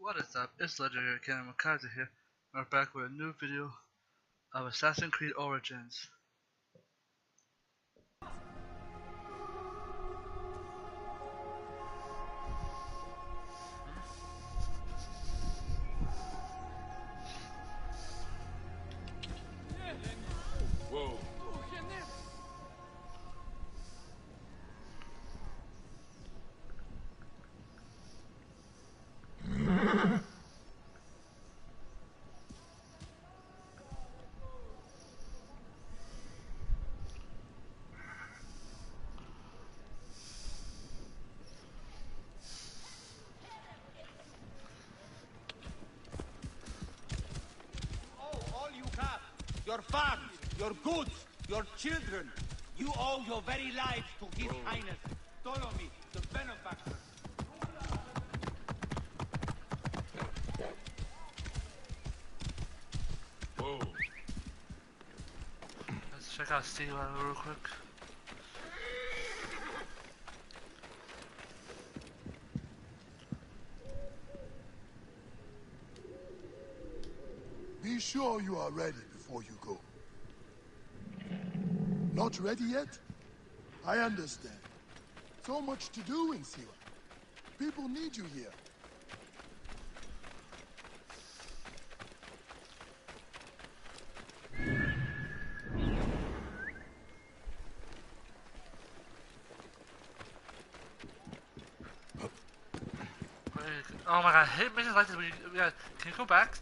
What is up? It's Legendary Kenan with Kaiser here. We're back with a new video of Assassin's Creed Origins. Whoa. All you have, your farms, your goods, your children. You owe your very lives to His Highness, Ptolemy, the benefactor. Whoa. Let's check out Steve real quick. Be sure you are ready before you go. Not ready yet? I understand. So much to do in Siwa. People need you here. Oh my god, I hate missions like this. Can you go back?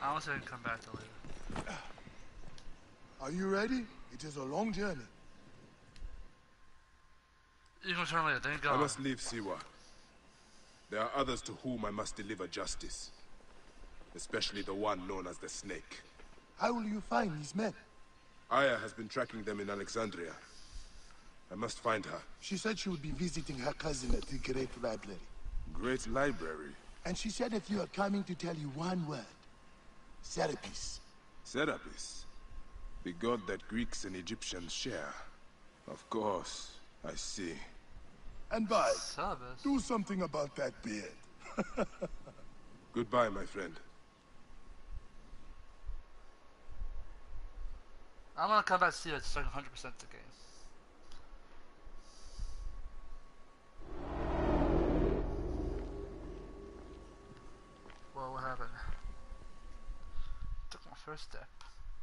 I want to come back to later. Are you ready? It is a long journey. You can return later, thank God. I must leave Siwa. There are others to whom I must deliver justice. Especially the one known as the Snake. How will you find these men? Aya has been tracking them in Alexandria. I must find her. She said she would be visiting her cousin at the Great Library. Great Library? And she said if you are coming to tell you one word. Serapis. Serapis? The god that Greeks and Egyptians share. Of course, I see. And bye. Serapis? Do something about that beard. Goodbye, my friend. I'm gonna come back to see it so I can 100% the game. Whoa, what happened? Took my first step.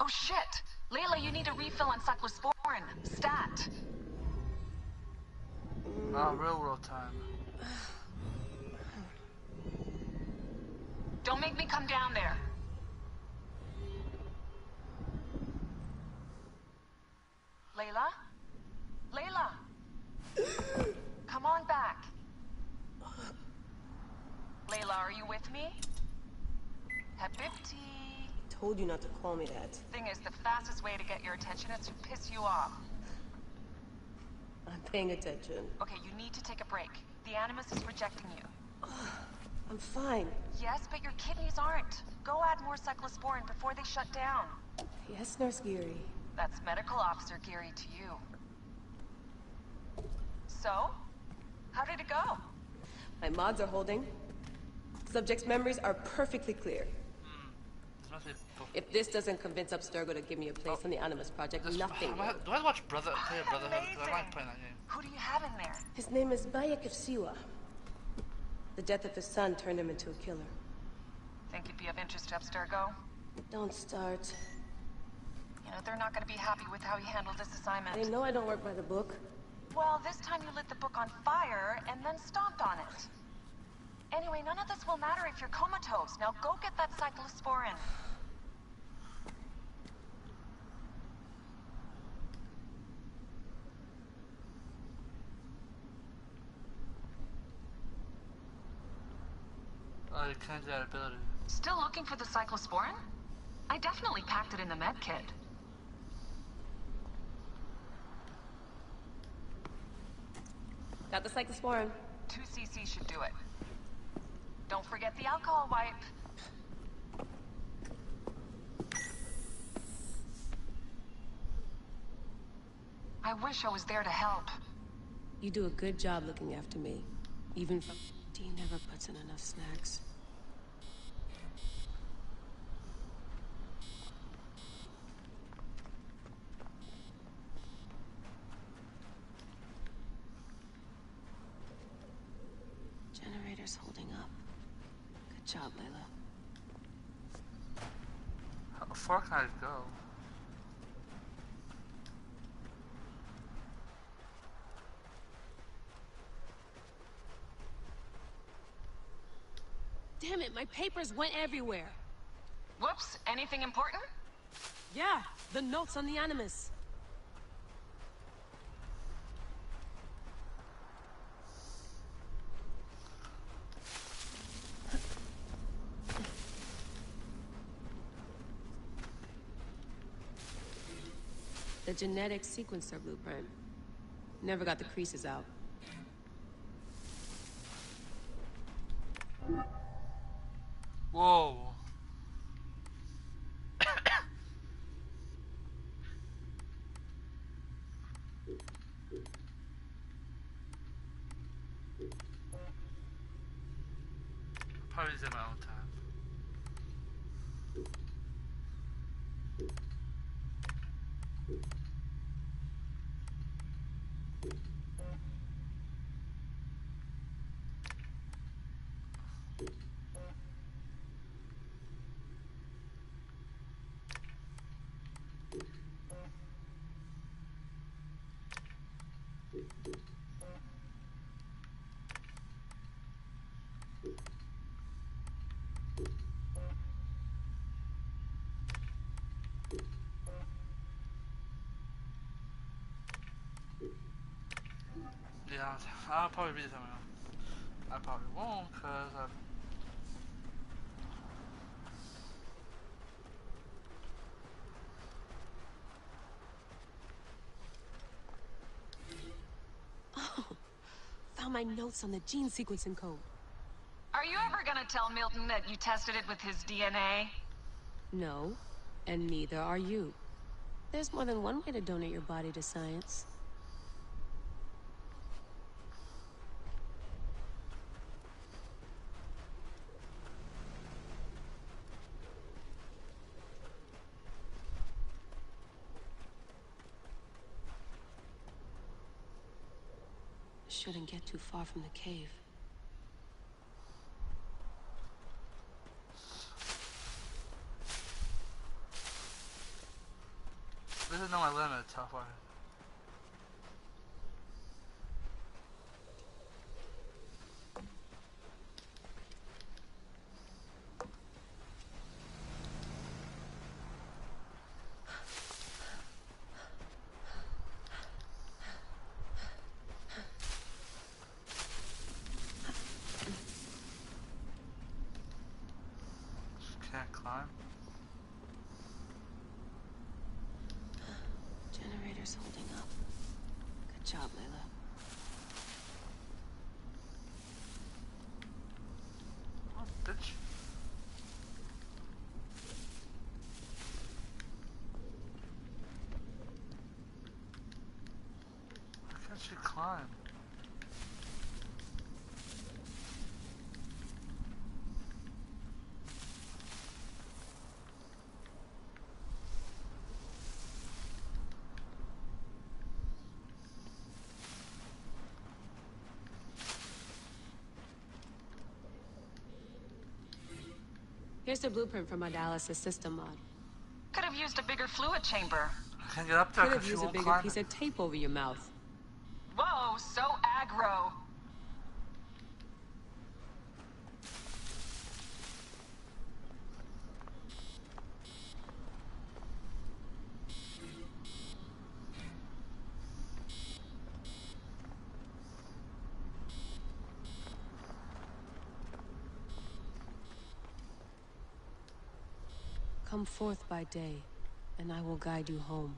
Oh shit! Layla, you need a refill on cyclosporin. Stat. Real world time. Don't make me come down there. Layla? Layla? Come on back. Layla, are you with me? Habibti. Told you not to call me that. Thing is, the fastest way to get your attention is to piss you off. I'm paying attention. Okay, you need to take a break. The Animus is rejecting you. I'm fine. Yes, but your kidneys aren't. Go add more cyclosporin before they shut down. Yes, Nurse Geary. That's Medical Officer Geary to you. So? How did it go? My mods are holding. Subject's memories are perfectly clear. If this doesn't convince Abstergo to give me a place on the Animus project, nothing will. Do I watch Brotherhood? Because I like playing that game. Who do you have in there? His name is Bayek of Siwa. The death of his son turned him into a killer. Think you'd be of interest to Abstergo? Don't start. You know, they're not going to be happy with how he handled this assignment. They know I don't work by the book. Well, this time you lit the book on fire and then stomped on it. Anyway, none of this will matter if you're comatose. Now go get that cyclosporin. Oh, you can't do that ability. Still looking for the cyclosporin? I definitely packed it in the med kit. Got the cyclosporin. 2 cc should do it. Don't forget the alcohol wipe. I wish I was there to help. You do a good job looking after me. Even if Dean never puts in enough snacks. Generator's holding up. Good job, Layla. How far can I go? Damn it, my papers went everywhere. Whoops, anything important? Yeah, the notes on the Animus. The genetic sequencer blueprint. Never got the creases out. Whoa. Probably in my own time. Yeah, I'll probably read something else. I probably won't, because I've... Oh, found my notes on the gene sequencing code. Are you ever gonna tell Milton that you tested it with his DNA? No, and neither are you. There's more than one way to donate your body to science. Shouldn't get too far from the cave. This is not my limit, how far. Can't climb. Generator's holding up. Good job, Layla. Oh, bitch. Why can't she climb? Here's the blueprint for my dialysis system mod. Could have used a bigger fluid chamber. I can't get up there Could have because she used a won't bigger climb piece it. of tape over your mouth. Whoa, so aggro. Come forth by day, and I will guide you home.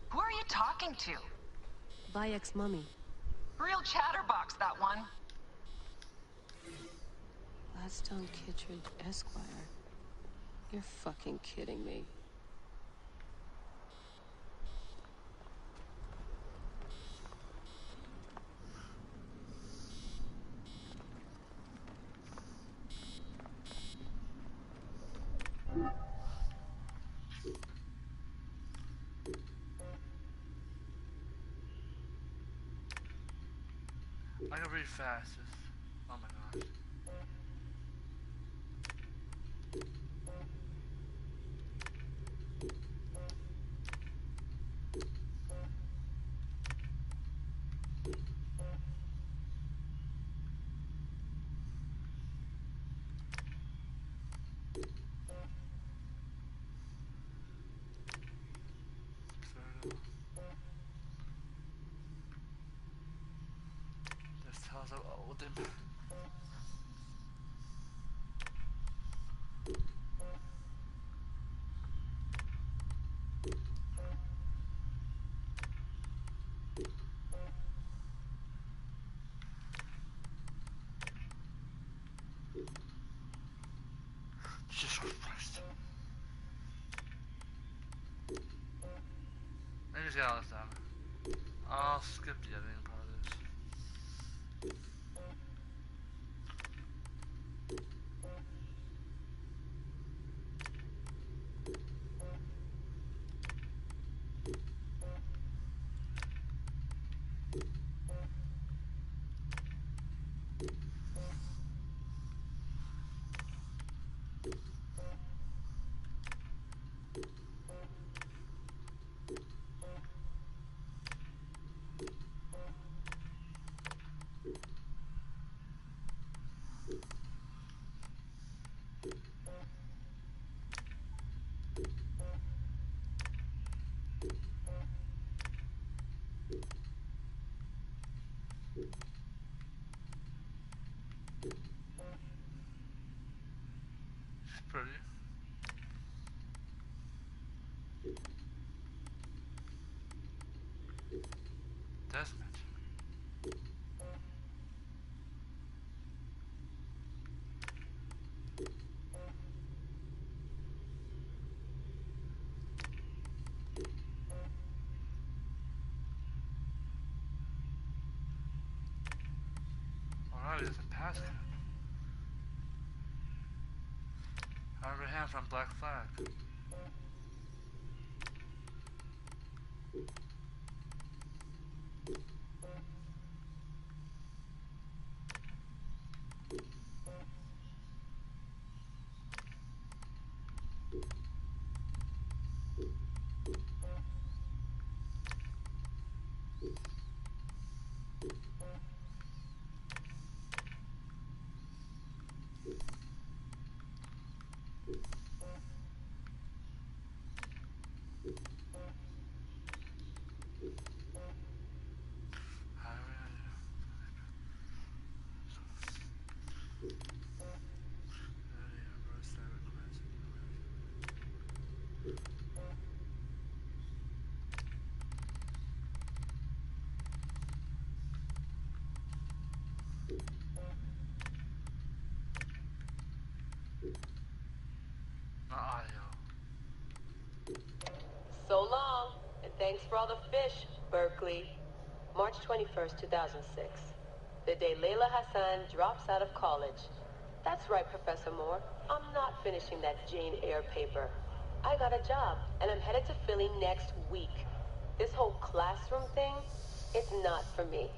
Who are you talking to? Bayek's mummy. Real chatterbox, that one. Gladstone Kittredge, Esquire. You're fucking kidding me. I can read fast. Oh my gosh. This tells us old and Jesus Christ. I just got all this done. I'll skip the editing part of this. It's pretty. Desmond. Alright, it's a passcode. However, hand from Black Flag. Not audio. So long, and thanks for all the fish, Berkeley. March 21st, 2006. The day Layla Hassan drops out of college. That's right, Professor Moore. I'm not finishing that Jane Eyre paper. I got a job, and I'm headed to Philly next week. This whole classroom thing, it's not for me.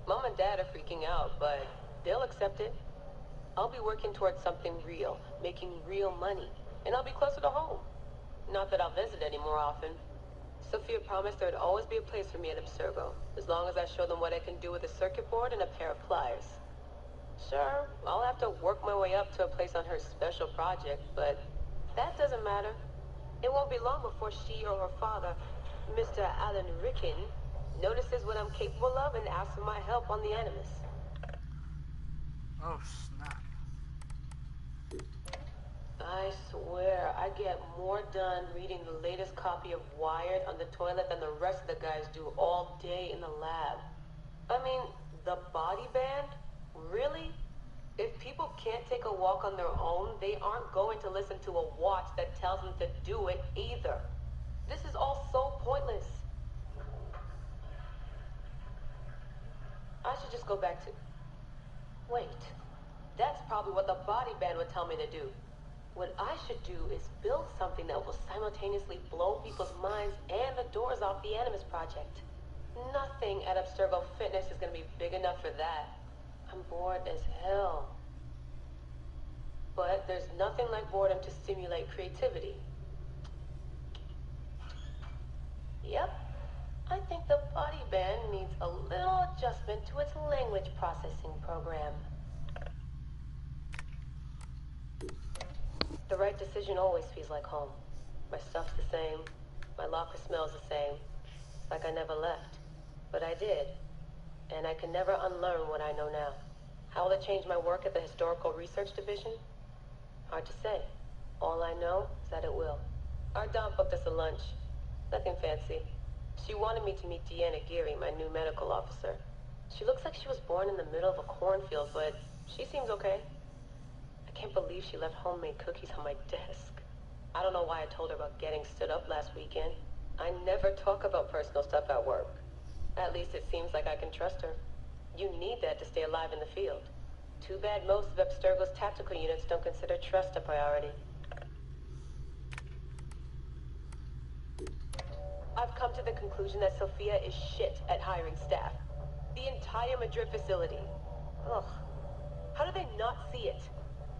Mom and Dad are freaking out, but they'll accept it. I'll be working towards something real, making real money, and I'll be closer to home. Not that I'll visit any more often. Sophia promised there'd always be a place for me at Abstergo, as long as I show them what I can do with a circuit board and a pair of pliers. Sure, I'll have to work my way up to a place on her special project, but that doesn't matter. It won't be long before she or her father, Mr. Alan Ricken, notices what I'm capable of and asks for my help on the Animus. Oh, snap. I I swear, I get more done reading the latest copy of Wired on the toilet than the rest of the guys do all day in the lab. I mean, the body band? Really? If people can't take a walk on their own, they aren't going to listen to a watch that tells them to do it either. This is all so pointless. I should just go back to... Wait. That's probably what the body band would tell me to do. What I should do is build something that will simultaneously blow people's minds and the doors off the Animus project. Nothing at Abstergo Fitness is going to be big enough for that. I'm bored as hell. But there's nothing like boredom to stimulate creativity. Yep. I think the body band needs a little adjustment to its language processing program. The right decision always feels like home. My stuff's the same. My locker smells the same. It's like I never left. But I did. And I can never unlearn what I know now. How will it change my work at the Historical Research Division? Hard to say. All I know is that it will. Our Dom booked us a lunch. Nothing fancy. She wanted me to meet Deanna Geary, my new medical officer. She looks like she was born in the middle of a cornfield, but she seems okay. I can't believe she left homemade cookies on my desk. I don't know why I told her about getting stood up last weekend. I never talk about personal stuff at work. At least it seems like I can trust her. You need that to stay alive in the field. Too bad most of Abstergo's tactical units don't consider trust a priority. I've come to the conclusion that Sophia is shit at hiring staff. The entire Madrid facility. Ugh. How do they not see it?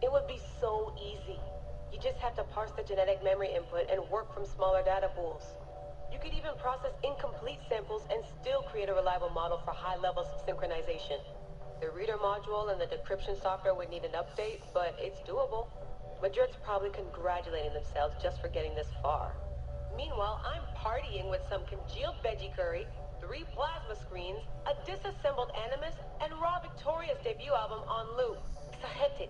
It would be so easy. You just have to parse the genetic memory input and work from smaller data pools. You could even process incomplete samples and still create a reliable model for high levels of synchronization. The reader module and the decryption software would need an update, but it's doable. Madrid's probably congratulating themselves just for getting this far. Meanwhile, I'm partying with some congealed veggie curry, 3 plasma screens, a disassembled Animus, and Raw Victoria's debut album on loop. Excited.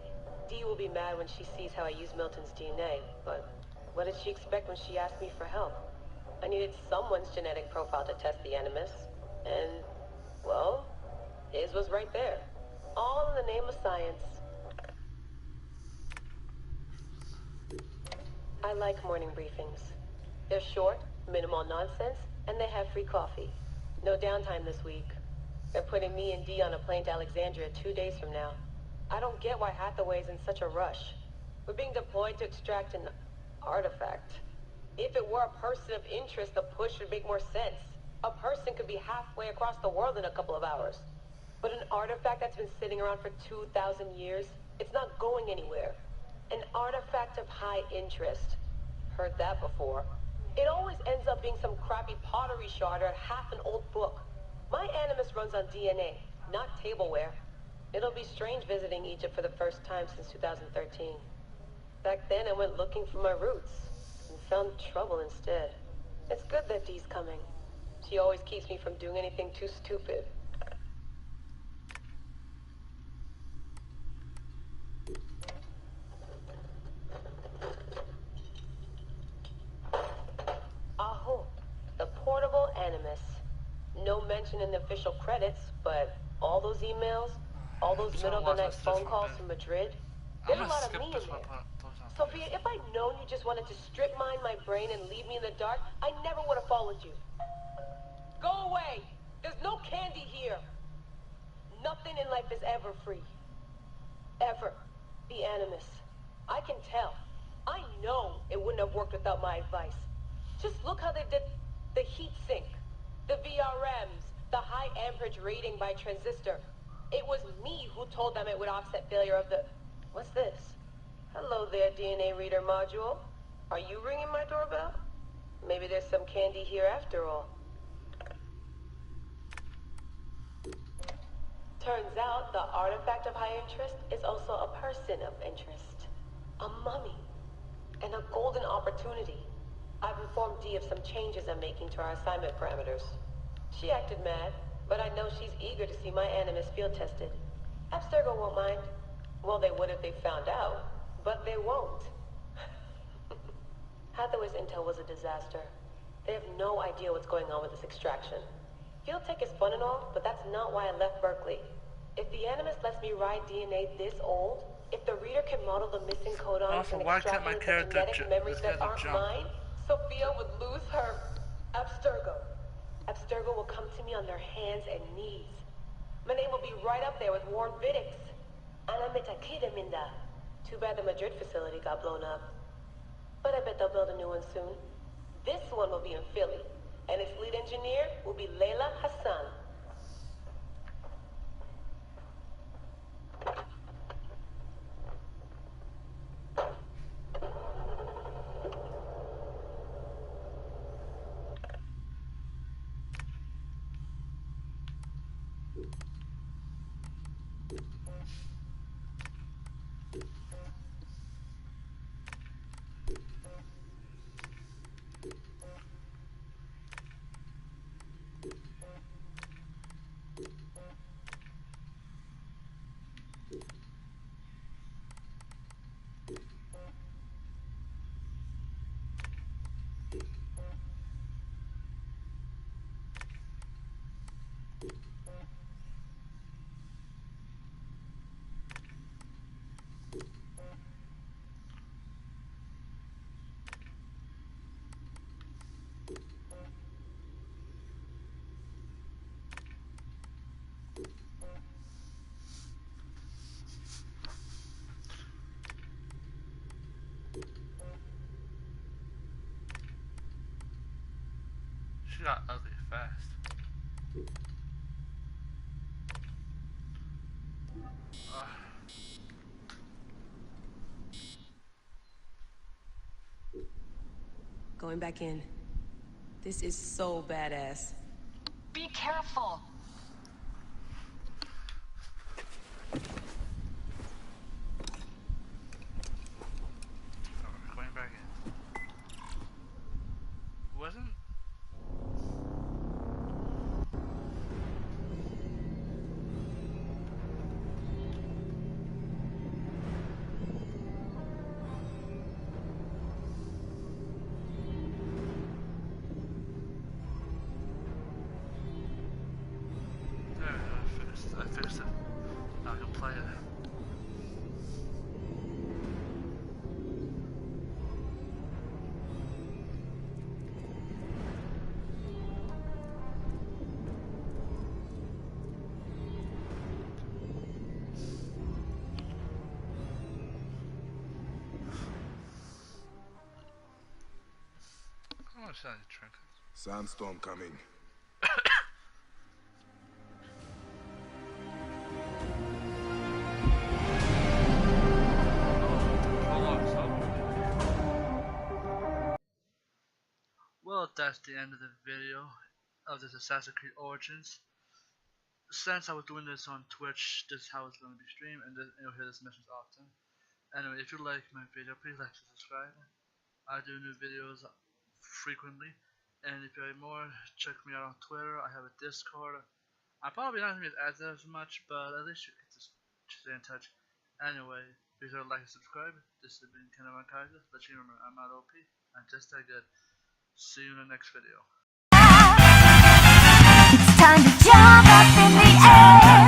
Dee will be mad when she sees how I use Milton's DNA, but what did she expect when she asked me for help? I needed someone's genetic profile to test the Animus, and, well, his was right there. All in the name of science. I like morning briefings. They're short, minimal nonsense, and they have free coffee. No downtime this week. They're putting me and Dee on a plane to Alexandria 2 days from now. I don't get why Hathaway's in such a rush. We're being deployed to extract an artifact. If it were a person of interest, the push would make more sense. A person could be halfway across the world in a couple of hours. But an artifact that's been sitting around for 2,000 years, it's not going anywhere. An artifact of high interest. Heard that before. It always ends up being some crappy pottery shard or half an old book. My Animus runs on DNA, not tableware. It'll be strange visiting Egypt for the first time since 2013. Back then I went looking for my roots and found trouble instead. It's good that Dee's coming. She always keeps me from doing anything too stupid. Aho, the portable Animus. No mention in the official credits, but all those emails, all those middle-of-the-night phone calls from Madrid, there's a lot of me in there. Sophia, if I'd known you just wanted to strip mine my brain and leave me in the dark, I never would have followed you. Go away! There's no candy here! Nothing in life is ever free. Ever. The Animus. I can tell. I know it wouldn't have worked without my advice. Just look how they did the heat sink, the VRMs, the high amperage rating by transistor. It was me who told them it would offset failure of the... What's this? Hello there, DNA reader module. Are you ringing my doorbell? Maybe there's some candy here after all. Turns out the artifact of high interest is also a person of interest. A mummy. And a golden opportunity. I've informed Dee of some changes I'm making to our assignment parameters. She acted mad, but I know she's eager to see my Animus field tested. Abstergo won't mind. Well, they would if they found out, but they won't. Hathaway's intel was a disaster. They have no idea what's going on with this extraction. Field-tech is fun and all, but that's not why I left Berkeley. If the Animus lets me ride DNA this old, if the reader can model the missing codons Also, and why can't extract my the character genetic memories this that guy's a aren't jump? mine, Sophia would lose her Abstergo. Abstergo will come to me on their hands and knees. My name will be right up there with Warren Viddick's. Minda. Too bad the Madrid facility got blown up. But I bet they'll build a new one soon. This one will be in Philly, and its lead engineer will be Layla Hassan. She got ugly fast. Going back in. This is so badass. Be careful. Alright, going back in. Wasn't? There we go, I fixed it. Now I can play it. I want to sell you trinkets. Sandstorm coming. Well, that's the end of the video of this Assassin's Creed Origins. Since I was doing this on Twitch, this is how it's going to be streamed, and you'll hear this message often. Anyway, if you like my video, please like and subscribe. I do new videos frequently, and if you like more, check me out on Twitter. I have a Discord. I'm probably not going to be as much, but at least you can just stay in touch. Anyway, be sure to like and subscribe. This has been Kenan and Kaiser. Let you remember, I'm not OP. I'm just that good. See you in the next video. It's time to jump up in the air.